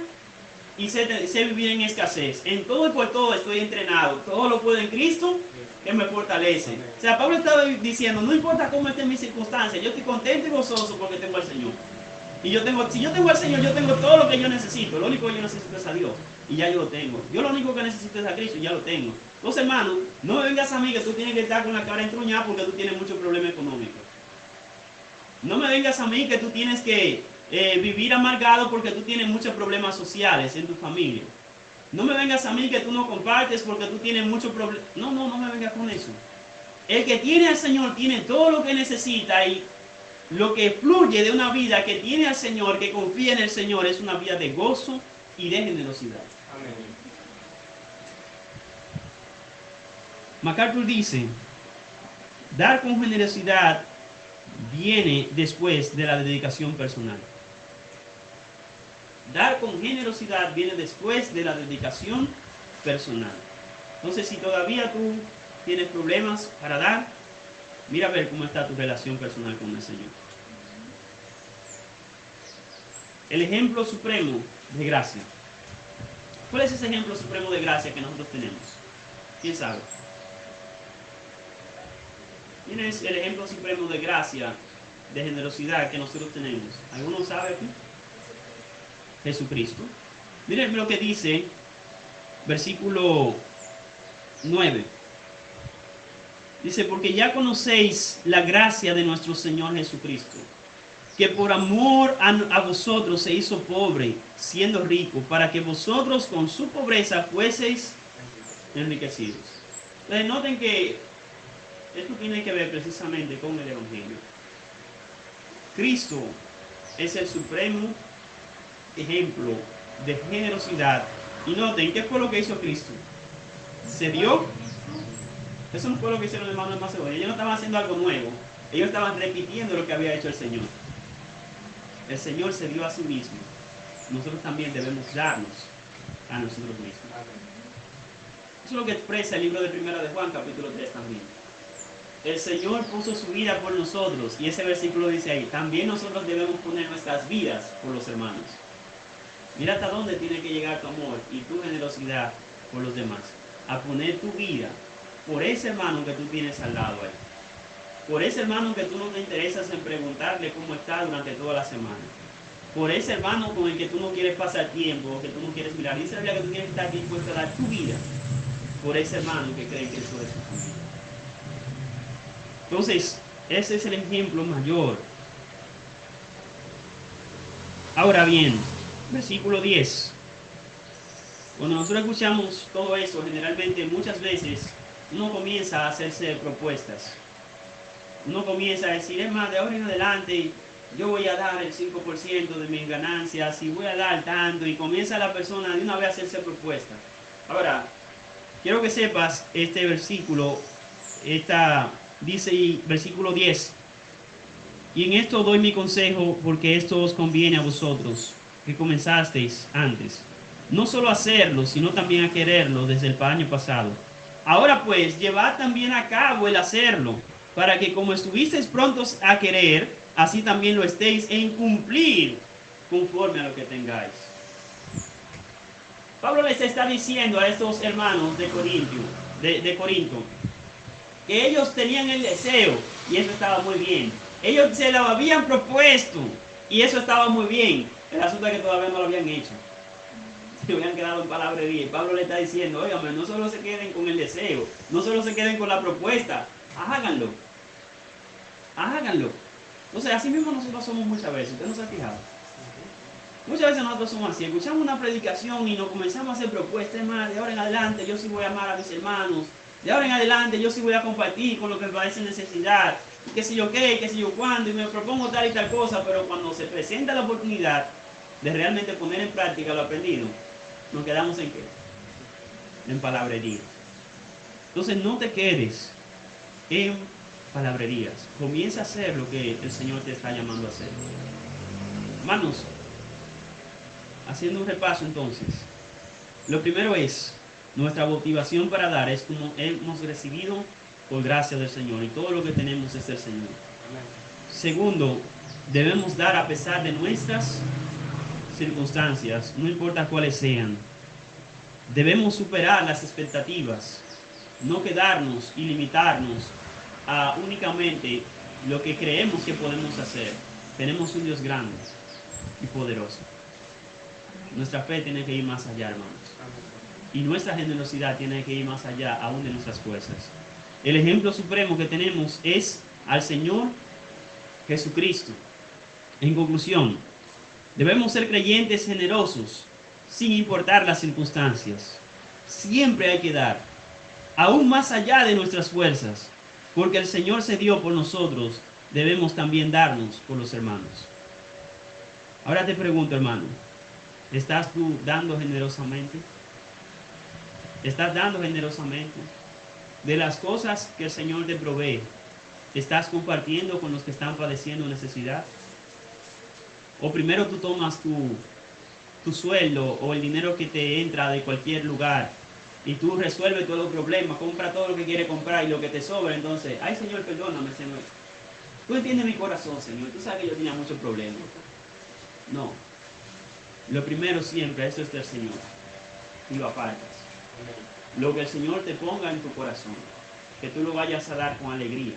y sé vivir en escasez, en todo y por todo estoy entrenado, todo lo puedo en Cristo que me fortalece. O sea, Pablo estaba diciendo, no importa cómo estén mis circunstancias, yo estoy contento y gozoso porque tengo al Señor. Y si yo tengo al Señor, yo tengo todo lo que yo necesito. Lo único que yo necesito es a Dios. Y ya yo lo tengo. Yo lo único que necesito es a Cristo y ya lo tengo. Entonces, hermano, no me vengas a mí que tú tienes que estar con la cara entruñada porque tú tienes muchos problemas económicos. No me vengas a mí que tú tienes que vivir amargado porque tú tienes muchos problemas sociales en tu familia. No me vengas a mí que tú no compartes porque tú tienes muchos problemas. No me vengas con eso. El que tiene al Señor tiene todo lo que necesita, y lo que fluye de una vida que tiene al Señor, que confía en el Señor, es una vida de gozo y de generosidad. Amén. MacArthur dice, dar con generosidad viene después de la dedicación personal. Dar con generosidad viene después de la dedicación personal. Entonces, si todavía tú tienes problemas para dar, mira a ver cómo está tu relación personal con el Señor. El ejemplo supremo de gracia. ¿Cuál es ese ejemplo supremo de gracia que nosotros tenemos? ¿Quién sabe? ¿Quién es el ejemplo supremo de gracia, de generosidad que nosotros tenemos? ¿Alguno sabe aquí? Jesucristo. Miren lo que dice versículo 9. Dice, porque ya conocéis la gracia de nuestro Señor Jesucristo, que por amor a vosotros se hizo pobre, siendo rico, para que vosotros con su pobreza fueseis enriquecidos. Entonces noten que esto tiene que ver precisamente con el Evangelio. Cristo es el supremo ejemplo de generosidad. Y noten, ¿qué fue lo que hizo Cristo? Se dio. Eso no fue lo que hicieron los hermanos de Macedonia. Ellos no estaban haciendo algo nuevo. Ellos estaban repitiendo lo que había hecho el Señor. El Señor se dio a sí mismo. Nosotros también debemos darnos a nosotros mismos. Eso es lo que expresa el libro de Primera de Juan, capítulo 3 también. el Señor puso su vida por nosotros, y ese versículo dice ahí, también nosotros debemos poner nuestras vidas por los hermanos. Mira hasta dónde tiene que llegar tu amor y tu generosidad por los demás. A poner tu vida por ese hermano que tú tienes al lado ahí. Por ese hermano que tú no te interesas en preguntarle cómo está durante toda la semana. Por ese hermano con el que tú no quieres pasar tiempo, que tú no quieres mirar. Dice la Biblia que tú tienes que estar dispuesto a dar tu vida por ese hermano que cree que eso es su familia. Entonces, ese es el ejemplo mayor. Ahora bien, versículo 10. Cuando nosotros escuchamos todo eso, generalmente muchas veces uno comienza a hacerse propuestas. Uno comienza a decir, es más, de ahora en adelante yo voy a dar el 5% de mis ganancias y voy a dar tanto, y comienza la persona de una vez a hacerse propuestas. Ahora, quiero que sepas este versículo, dice versículo 10, y en esto doy mi consejo porque esto os conviene a vosotros, que comenzasteis antes, no solo a hacerlo, sino también a quererlo desde el año pasado. Ahora pues, llevad también a cabo el hacerlo, para que como estuvisteis prontos a querer, así también lo estéis en cumplir conforme a lo que tengáis. Pablo les está diciendo a estos hermanos de Corinto, que ellos tenían el deseo, y eso estaba muy bien. Ellos se lo habían propuesto, y eso estaba muy bien. El asunto es que todavía no lo habían hecho. Se habían quedado en palabrería. Y Pablo le está diciendo, óigame, no solo se queden con el deseo, no solo se queden con la propuesta, háganlo. Háganlo. Entonces, así mismo nosotros somos muchas veces. ¿Usted no se ha fijado? Muchas veces nosotros somos así. Escuchamos una predicación y nos comenzamos a hacer propuestas. Más de ahora en adelante yo sí voy a amar a mis hermanos. De ahora en adelante yo sí voy a compartir con lo que me parece necesidad. Qué sé yo qué, qué sé yo cuándo. Y me propongo tal y tal cosa. Pero cuando se presenta la oportunidad de realmente poner en práctica lo aprendido, nos quedamos en qué? En palabrería. Entonces no te quedes en palabrerías. Comienza a hacer lo que el Señor te está llamando a hacer. Hermanos, haciendo un repaso entonces, lo primero es, nuestra motivación para dar es como hemos recibido por gracia del Señor, y todo lo que tenemos es del Señor. Segundo, debemos dar a pesar de nuestras circunstancias, no importa cuáles sean. Debemos superar las expectativas, no quedarnos y limitarnos a únicamente lo que creemos que podemos hacer. Tenemos un Dios grande y poderoso. Nuestra fe tiene que ir más allá, hermanos. Y nuestra generosidad tiene que ir más allá aún de nuestras fuerzas. El ejemplo supremo que tenemos es al Señor Jesucristo. En conclusión, debemos ser creyentes generosos sin importar las circunstancias. Siempre hay que dar, aún más allá de nuestras fuerzas, porque el Señor se dio por nosotros, debemos también darnos por los hermanos. Ahora te pregunto, hermano, ¿estás tú dando generosamente? ¿Estás dando generosamente? De las cosas que el Señor te provee, ¿estás compartiendo con los que están padeciendo necesidad? ¿O primero tú tomas tu sueldo o el dinero que te entra de cualquier lugar y tú resuelves todos los problemas, compra todo lo que quieres comprar y lo que te sobra, entonces, ay Señor, perdóname, Señor. Tú entiendes mi corazón, Señor. Tú sabes que yo tenía muchos problemas. No. Lo primero siempre, eso es del Señor. Y lo apartas. Lo que el Señor te ponga en tu corazón, que tú lo vayas a dar con alegría.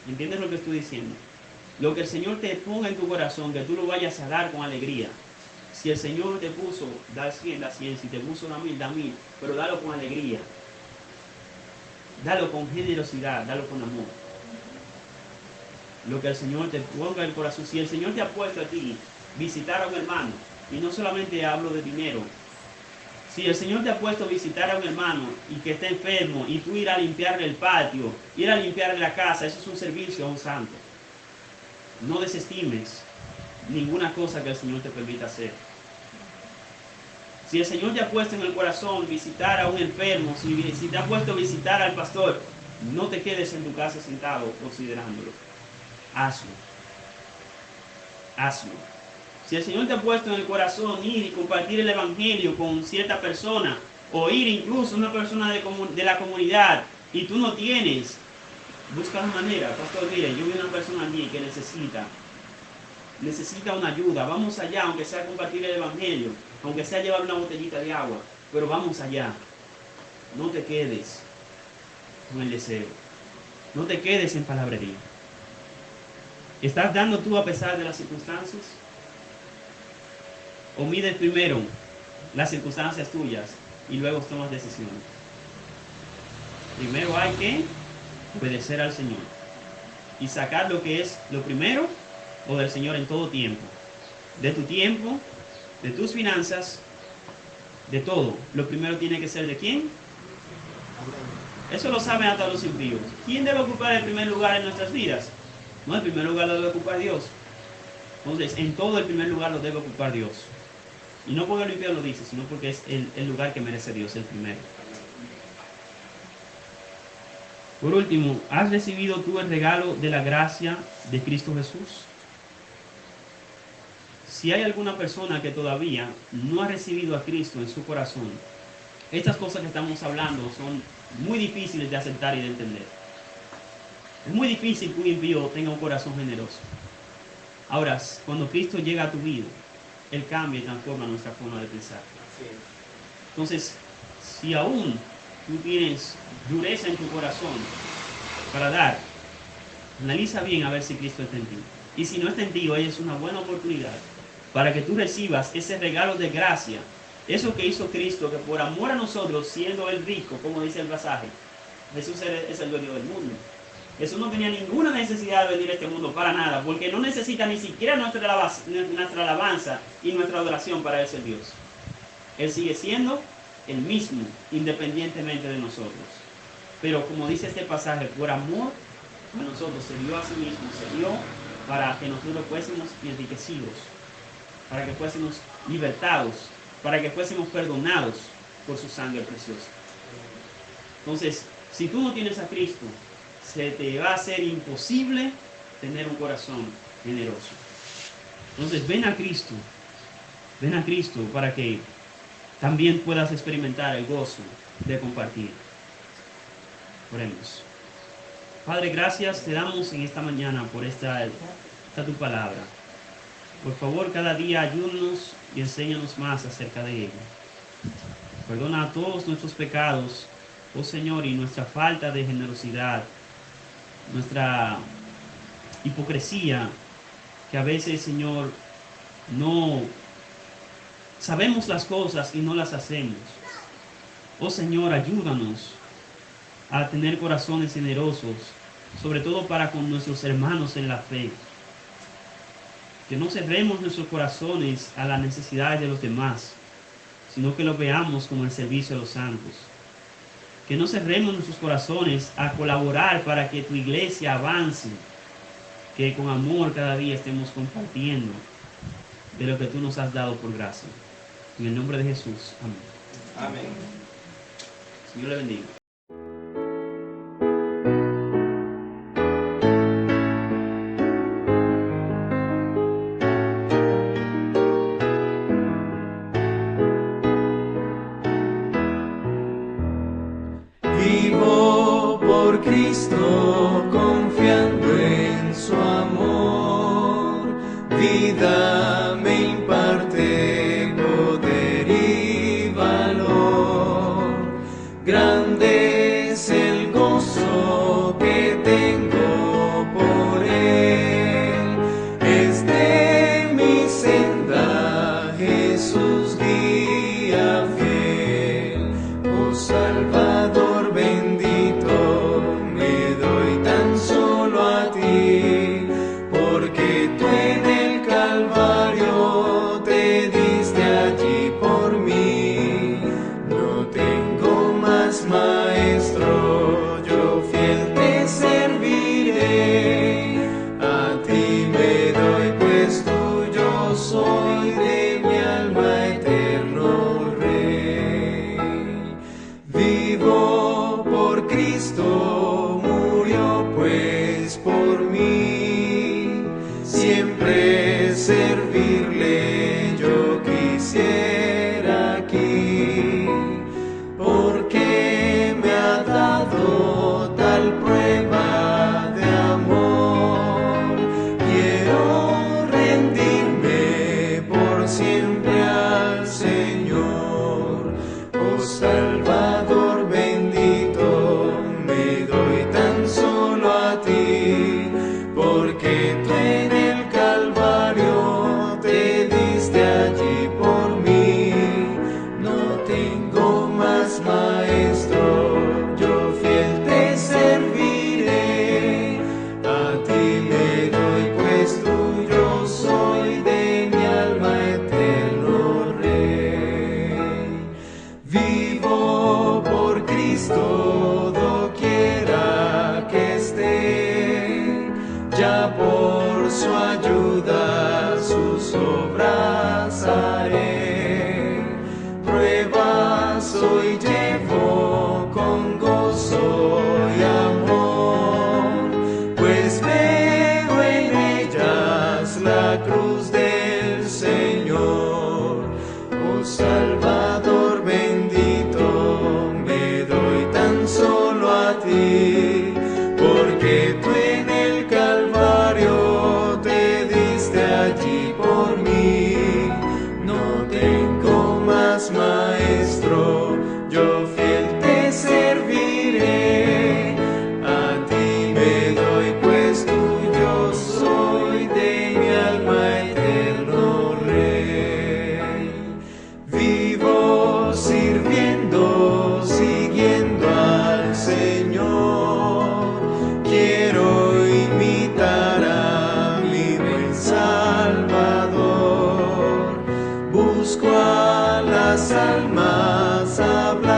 ¿Entiendes lo que estoy diciendo? Lo que el Señor te ponga en tu corazón, que tú lo vayas a dar con alegría. Si el Señor te puso, da 100, da 100. Si te puso da 1000, da 1000. Pero dalo con alegría. Dalo con generosidad, dalo con amor. Lo que el Señor te ponga en el corazón. Si el Señor te ha puesto a ti visitar a un hermano, y no solamente hablo de dinero. Si el Señor te ha puesto a visitar a un hermano y que está enfermo, y tú ir a limpiarle el patio, ir a limpiarle la casa, eso es un servicio a un santo. No desestimes ninguna cosa que el Señor te permita hacer. Si el Señor te ha puesto en el corazón visitar a un enfermo, si te ha puesto a visitar al pastor, no te quedes en tu casa sentado considerándolo. Hazlo. Hazlo. Si el Señor te ha puesto en el corazón ir y compartir el evangelio con cierta persona, o ir incluso a una persona de la comunidad, y tú no tienes Busca la manera, pastor, mire, yo vi una persona allí que necesita una ayuda, vamos allá, aunque sea compartir el evangelio, aunque sea llevar una botellita de agua, pero vamos allá. No te quedes con el deseo, no te quedes en palabrería. ¿Estás dando tú a pesar de las circunstancias? ¿O mides primero las circunstancias tuyas y luego tomas decisiones? Primero hay que obedecer al Señor y sacar lo que es lo primero o del Señor en todo tiempo. De tu tiempo, de tus finanzas, de todo. Lo primero tiene que ser ¿de quién? Eso lo saben hasta los impíos. ¿Quién debe ocupar el primer lugar en nuestras vidas? No, el primer lugar lo debe ocupar Dios. Entonces, en todo el primer lugar lo debe ocupar Dios. Y no porque el impío lo dice, sino porque es el lugar que merece Dios, el primero. Por último, ¿has recibido tú el regalo de la gracia de Cristo Jesús? Si hay alguna persona que todavía no ha recibido a Cristo en su corazón, estas cosas que estamos hablando son muy difíciles de aceptar y de entender. Es muy difícil que un impío tenga un corazón generoso. Ahora, cuando Cristo llega a tu vida, Él cambia y transforma nuestra forma de pensar. Entonces, si aún tú tienes dureza en tu corazón para dar, analiza bien a ver si Cristo está en ti. Y si no está en ti, hoy es una buena oportunidad para que tú recibas ese regalo de gracia, eso que hizo Cristo, que por amor a nosotros, siendo Él rico, como dice el pasaje, Jesús es el dueño del mundo. Jesús no tenía ninguna necesidad de venir a este mundo para nada, porque no necesita ni siquiera nuestra alabanza y nuestra adoración para Él ser Dios. Él sigue siendo el mismo, independientemente de nosotros. Pero como dice este pasaje, por amor a nosotros se dio a sí mismo, se dio para que nosotros fuésemos enriquecidos, para que fuésemos libertados, para que fuésemos perdonados por su sangre preciosa. Entonces, si tú no tienes a Cristo, se te va a hacer imposible tener un corazón generoso. Entonces, ven a Cristo para que también puedas experimentar el gozo de compartir. Oremos. Padre, gracias te damos en esta mañana por esta tu palabra. Por favor, cada día ayúdanos y enséñanos más acerca de ella. Perdona a todos nuestros pecados, oh Señor, y nuestra falta de generosidad, nuestra hipocresía, que a veces, Señor, no sabemos las cosas y no las hacemos. Oh Señor, ayúdanos a tener corazones generosos, sobre todo para con nuestros hermanos en la fe. Que no cerremos nuestros corazones a las necesidades de los demás, sino que los veamos como el servicio de los santos. Que no cerremos nuestros corazones a colaborar para que tu iglesia avance, que con amor cada día estemos compartiendo de lo que tú nos has dado por gracia. En el nombre de Jesús. Amén. Amén. Señor le bendiga. Vivo por Cristo, confiando en su amor. Vida me imparte poder y valor. Grande es el gozo que tengo por Él. Es de mi senda, Jesús guía fiel. Oh Salvador bendito, me doy tan solo a ti, porque tú en el Calvario te diste allí por mí. No tengo más maestro, yo fiel te serviré. A ti me doy, pues tuyo soy, de mi alma eterno Rey. Vivo por Cristo, murió pues por mí. Siempre servirle yo quisiera aquí, porque me ha dado tal prueba Salvador bendito, me doy tan solo a ti, porque tú en el Calvario te diste allí por mí. No tengo más maestro, yo fiel te serviré. A ti me doy, pues tuyo soy, de mi alma eterno Rey. Vivo por Cristo doquiera que esté, ya por su ayuda sus obras haré. Pruebas hoy llevo con gozo y amor, pues veo en ellas la cruz del Señor. Oh Salvador bendito, me doy tan solo a ti, porque tú en el Calvario te diste allí por mí. No tengo más maestro, yo fiel te serviré. A ti me doy, pues tuyo soy, de mi alma eterno Rey. Vivo sirviendo, siguiendo al Señor. Quiero imitar a mi buen Salvador. Busco a las almas, hablar